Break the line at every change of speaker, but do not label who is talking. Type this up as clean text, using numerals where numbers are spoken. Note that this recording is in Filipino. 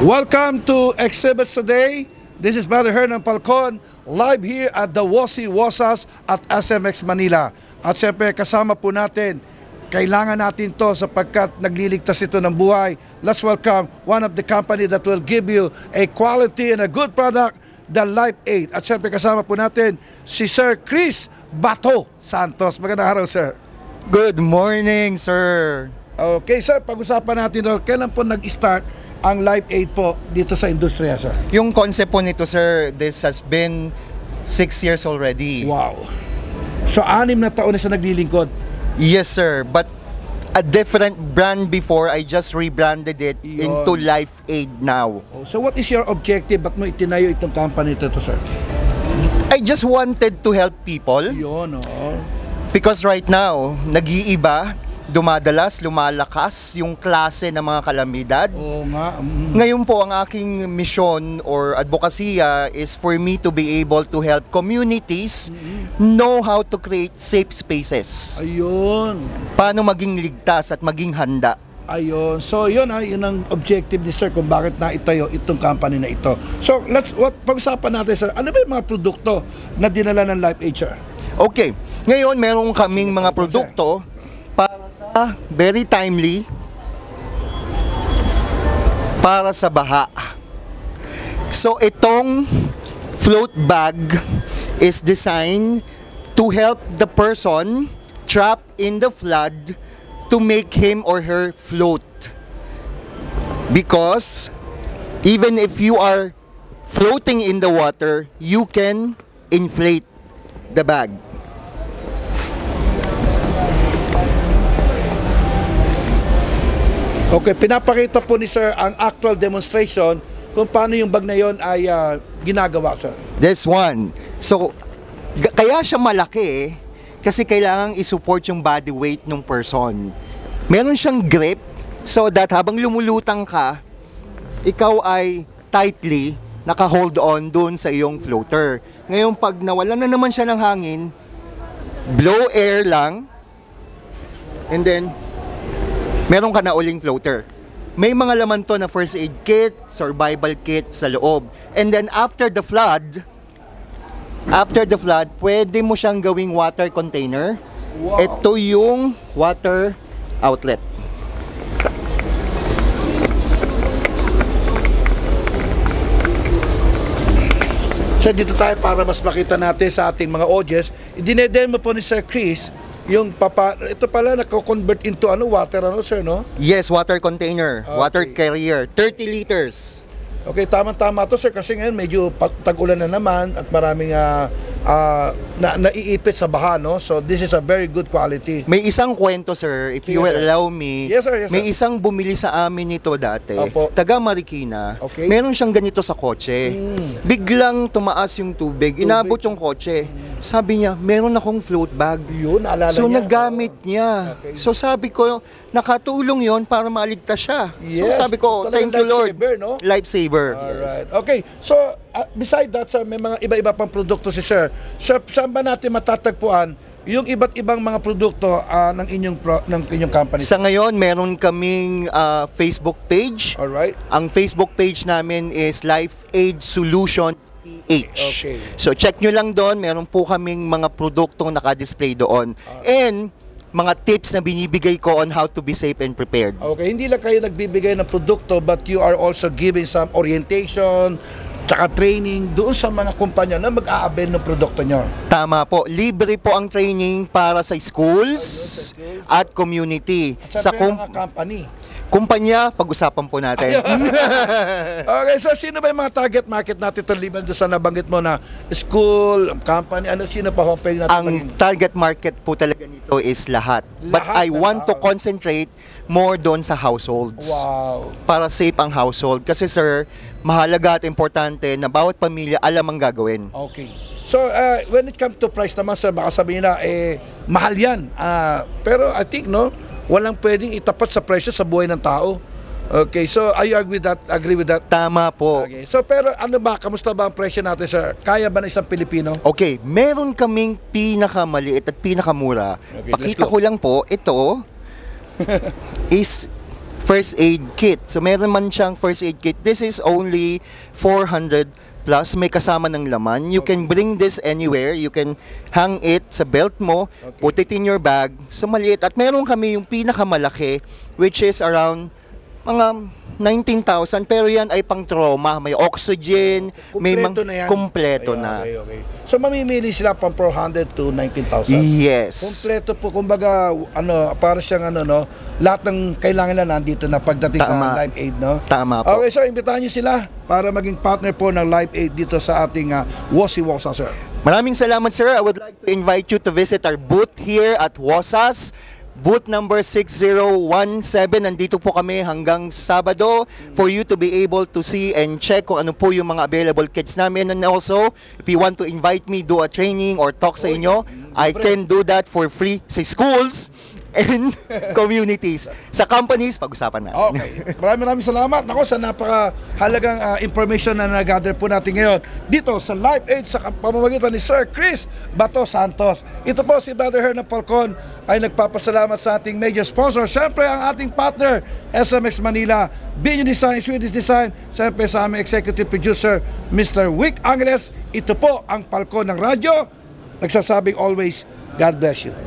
Welcome to Exhibits Today. This is Brother Hernan Falcon, live here at the Wosi Wosas at SMX Manila. At siyempre kasama po natin, kailangan natin to sapagkat nagliligtas ito ng buhay. Let's welcome one of the company that will give you a quality and a good product, the Life Aid. At siyempre kasama po natin si Sir Chris Bato Santos. Magandang araw, sir.
Good morning, sir.
Okay, sir, pag-usapan natin kailan po nag-start ang Life Aid po dito sa industriya, sir?
Yung concept po nito, sir, this has been 6 years already.
Wow. So, 6 na taon na siya naglilingkod?
Yes, sir. But a different brand before, I just rebranded it into Life Aid now.
Oh, so, what is your objective? Ba't mo itinayo itong company ito, sir?
I just wanted to help people.
Yun, oh.
Because right now, nag-iiba, dumadalas, lumalakas yung klase ng mga kalamidad.
Oo nga.
Ngayon po, ang aking mission or advokasya is for me to be able to help communities know how to create safe spaces.
Ayun.
Paano maging ligtas at maging handa.
Ayun. So, yun ang objective ni sir kung bakit naitayo itong company na ito. So, pag-usapan natin, sir, ano ba yung mga produkto na dinala ng Life Aid, sir?
Okay. Ngayon, meron kaming mga produkto para sa very timely para sa baha. So, itong float bag is designed to help the person trapped in the flood to make him or her float. Because even if you are floating in the water, you can inflate the bag.
Okay, pinapakita po ni sir ang actual demonstration kung paano yung bag na yon ay ginagawa, sir.
This one. So, kaya siya malaki kasi kailangang isupport yung body weight ng person. Meron siyang grip so that habang lumulutang ka, ikaw ay tightly naka-hold on dun sa iyong floater. Ngayon, pag nawalan na naman siya ng hangin, blow air lang, and then, meron ka na uling floater. May mga laman to na first aid kit, survival kit sa loob. And then after the flood, pwede mo siyang gawing water container. Wow. Ito yung water outlet.
So dito tayo para mas makita natin sa ating mga audience. Dinedemo po ni Sir Chris yung ito pala nako-convert into water, sir, no?
Yes, water container,
okay.
Water carrier, 30 liters.
Okay, tama-tama to, sir, kasi ngayon medyo tag-ulan na naman at maraming naiipit sa baha, no? So this is a very good quality.
May isang kwento, sir, if you will allow me.
Yes, sir, yes, sir.
May isang bumili sa amin nito dati, taga Marikina.
Okay.
Meron siyang ganito sa kotse. Biglang tumaas yung tubig, inabot yung kotse. Sabi niya, meron akong float bag.
Yun, alala
so
niya.
nagamit niya. Okay. So sabi ko, nakatulong yon para maligtas siya.
Yes.
So sabi ko, thank you Lord.
Lifesaver, no?
Lifesaver.
Alright. Yes. Okay, so beside that, sir, may mga iba-iba pang produkto si sir. So, saan ba natin matatagpuan yung iba't ibang mga produkto ng inyong company?
Sa ngayon, meron kaming Facebook page.
Alright.
Ang Facebook page namin is Life Aid Solutions PH.
Okay.
So check nyo lang doon, meron po kaming mga produktong naka-display doon. And mga tips na binibigay ko on how to be safe and prepared.
Okay, hindi lang kayo nagbibigay ng produkto but you are also giving some orientation, tsaka training doon sa mga kumpanya na mag-a-avail ng produkto nyo.
Tama po. Libre po ang training para sa schools at community.
At sa mga company.
Kumpanya, pag-usapan po natin.
Okay, so sino ba yung mga target market natin liban doon sa nabanggit mo na school, company, sino pa pwede natin
Ang target market po talaga nito is lahat. But I want to concentrate more doon sa households.
Wow.
Para safe ang household. Kasi sir, mahalaga at importante na bawat pamilya alam ang gagawin.
Okay. So, when it comes to price naman, sir, baka sabihin na, mahal yan. Pero I think, no, walang pwedeng itapat sa presyo sa buhay ng tao. Okay, so I agree with that?
Tama po.
Okay. So, pero kamusta ba ang presyo natin, sir? Kaya ba na isang Pilipino?
Okay, meron kaming pinakamaliit at pinakamura.
Okay,
Pakita ko lang po, ito is first aid kit. So meron man siyang first aid kit. This is only 400 plus, may kasama ng laman. You can bring this anywhere. You can hang it sa belt mo, put it in your bag. So maliit. At meron kami yung pinakamalaki, which is around mga 19,000, pero yan ay pang trauma. May oxygen, may
Kumpleto na yan.
kumpleto
Ayan,
na.
okay. So mamimili sila pang 400 to 19,000.
Yes.
Kumpleto po, kumbaga, para siyang lahat ng kailangan na nandito na pagdating
Tama.
sa Live Aid, no?
Tama po.
Okay, so imbitahan niyo sila para maging partner po ng Live Aid dito sa ating Wasi-Wasa, sir.
Maraming salamat, sir. I would like to invite you to visit our booth here at Wasas. Booth number 6017. Nandito po kami hanggang Sabado for you to be able to see and check kung ano po yung mga available kits namin. And also, if you want to invite me, do a training or talk sa inyo, I can do that for free sa schools and communities. Sa companies, pag-usapan natin.
Okay. Maraming salamat ako sa napakahalagang information na nag-gather po natin ngayon dito sa Live Aid sa pamamagitan ni Sir Chris Bato Santos. Ito po si Brother Hernan Falcon ay nagpapasalamat sa ating major sponsor. Siyempre ang ating partner, SMX Manila, Binyo Design, Swedish Design, siyempre sa aming executive producer, Mr. Wick Angeles. Ito po ang Falcon ng radyo. Nagsasabing always, God bless you.